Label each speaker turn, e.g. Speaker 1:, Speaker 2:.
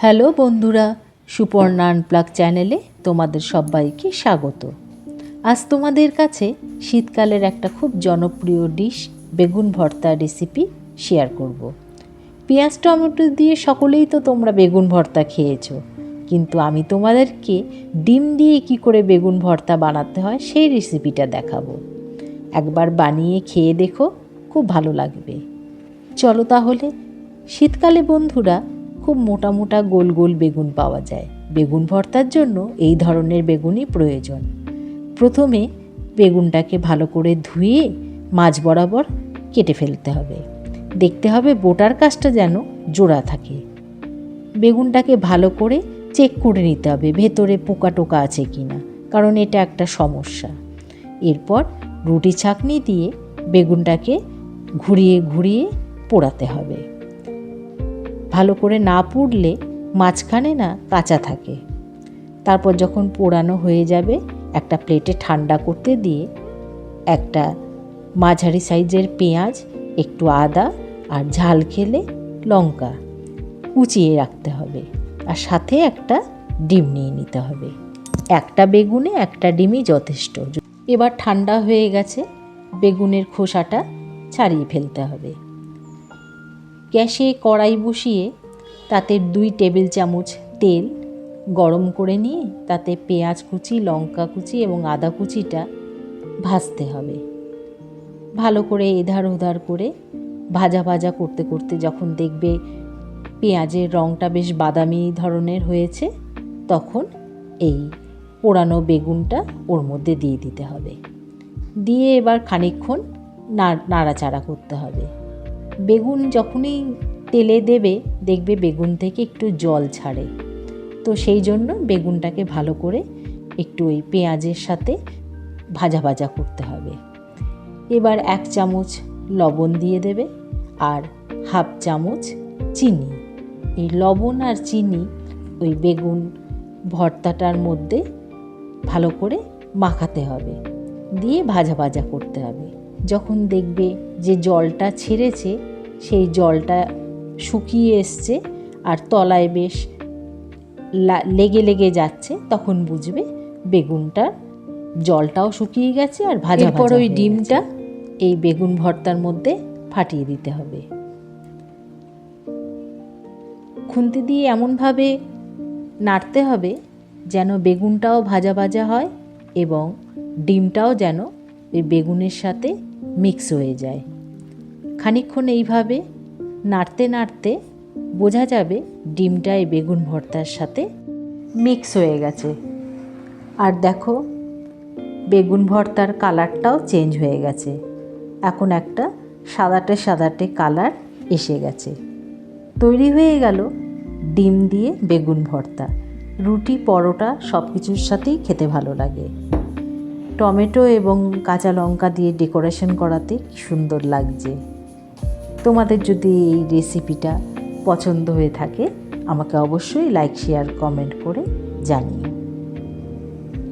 Speaker 1: Hello বন্ধুরা, Suparna unplug চ্যানেলে তোমাদের সবাইকে স্বাগত। আজ তোমাদের কাছে শীতকালের একটা খুব জনপ্রিয় ডিশ বেগুন ভর্তা রেসিপি শেয়ার করব। পেঁয়াজ টমেটো দিয়ে সকলেই তো তোমরা বেগুন ভর্তা খেয়েছো, কিন্তু আমি তোমাদেরকে ডিম দিয়ে কি করে বেগুন ভর্তা বানাতে হয় সেই রেসিপিটা দেখাবো। একবার বানিয়ে খেয়ে দেখো, খুব ভালো লাগবে। চলো তাহলে। শীতকালে বন্ধুরা খুব মোটা মোটা গোল গোল বেগুন পাওয়া যায়। বেগুন ভর্তার জন্য এই ধরনের বেগুনই প্রয়োজন। প্রথমে বেগুনটাকে ভালো করে ধুয়ে মাঝ বরাবর কেটে ফেলতে হবে। দেখতে হবে বোটার কাছটা যেন জোড়া থাকে। বেগুনটাকে ভালো করে চেক করে নিতে হবে ভেতরে পোকা টোকা আছে কিনা, কারণ এটা একটা সমস্যা। এরপর রুটি ছাঁকনি দিয়ে বেগুনটাকে ঘুরিয়ে ঘুরিয়ে পোড়াতে হবে। ভালো করে না পুড়লে মাঝখানে না কাঁচা থাকে। তারপর যখন পোড়ানো হয়ে যাবে একটা প্লেটে ঠান্ডা করতে দিয়ে একটা মাঝারি সাইজের পেঁয়াজ, একটু আদা আর ঝাল খেলে লঙ্কা কুচিয়ে রাখতে হবে, আর সাথে একটা ডিম নিয়ে নিতে হবে। একটা বেগুনে একটা ডিমই যথেষ্ট। এবার ঠান্ডা হয়ে গেছে, বেগুনের খোসাটা ছাড়িয়ে ফেলতে হবে। গ্যাসে কড়াই বসিয়ে তাতে 2 টেবিল চামচ তেল গরম করে নিয়ে তাতে পেঁয়াজ কুচি, লঙ্কা কুচি এবং আদা কুচিটা ভাজতে হবে। ভালো করে এধার ওধার করে ভাজা ভাজা করতে করতে যখন দেখবে পেঁয়াজের রঙটা বেশ বাদামি ধরনের হয়েছে, তখন এই পোড়ানো বেগুনটা ওর মধ্যে দিয়ে দিতে হবে। দিয়ে এবার খানিকক্ষণ নাড়াচাড়া করতে হবে। বেগুন যখনই তেলে দেবে দেখবে বেগুন থেকে একটু জল ছাড়ে, তো সেই জন্য বেগুনটাকে ভালো করে একটু ওই পেঁয়াজের সাথে ভাজা ভাজা করতে হবে। এবার 1 চামচ লবণ দিয়ে দেবে আর 1/2 চামচ চিনি। এই লবণ আর চিনি ওই বেগুন ভর্তাটার মধ্যে ভালো করে মাখাতে হবে, দিয়ে ভাজা ভাজা করতে হবে। যখন দেখবে যে জলটা ছেড়েছে, সেই জলটা শুকিয়ে এসছে আর তলায় বেশ লেগে লেগে যাচ্ছে, তখন বুঝবে বেগুনটার জলটাও শুকিয়ে গেছে আর ভাজা ভাজা। এরপর ওই ডিমটা এই বেগুন ভর্তার মধ্যে ফাটিয়ে দিতে হবে। খুন্তি দিয়ে এমনভাবে নাড়তে হবে যেন বেগুনটাও ভাজা ভাজা হয় এবং ডিমটাও যেন ওই বেগুনের সাথে মিক্স হয়ে যায়। খানিকক্ষণ এইভাবে নাড়তে নাড়তে বোঝা যাবে ডিমটা এই বেগুন ভর্তার সাথে মিক্স হয়ে গেছে। আর দেখো বেগুন ভর্তার কালারটাও চেঞ্জ হয়ে গেছে। এখন একটা সাদাটে সাদাটে কালার এসে গেছে। তৈরি হয়ে গেল ডিম দিয়ে বেগুন ভর্তা। রুটি, পরোটা সব কিছুর সাথেই খেতে ভালো লাগে। টমেটো এবং কাঁচা লঙ্কা দিয়ে ডেকোরেশন করাতে কি সুন্দর লাগছে। তোমাদের যদি এই রেসিপিটা পছন্দ হয়ে থাকে আমাকে অবশ্যই লাইক, শেয়ার, কমেন্ট করে জানিও।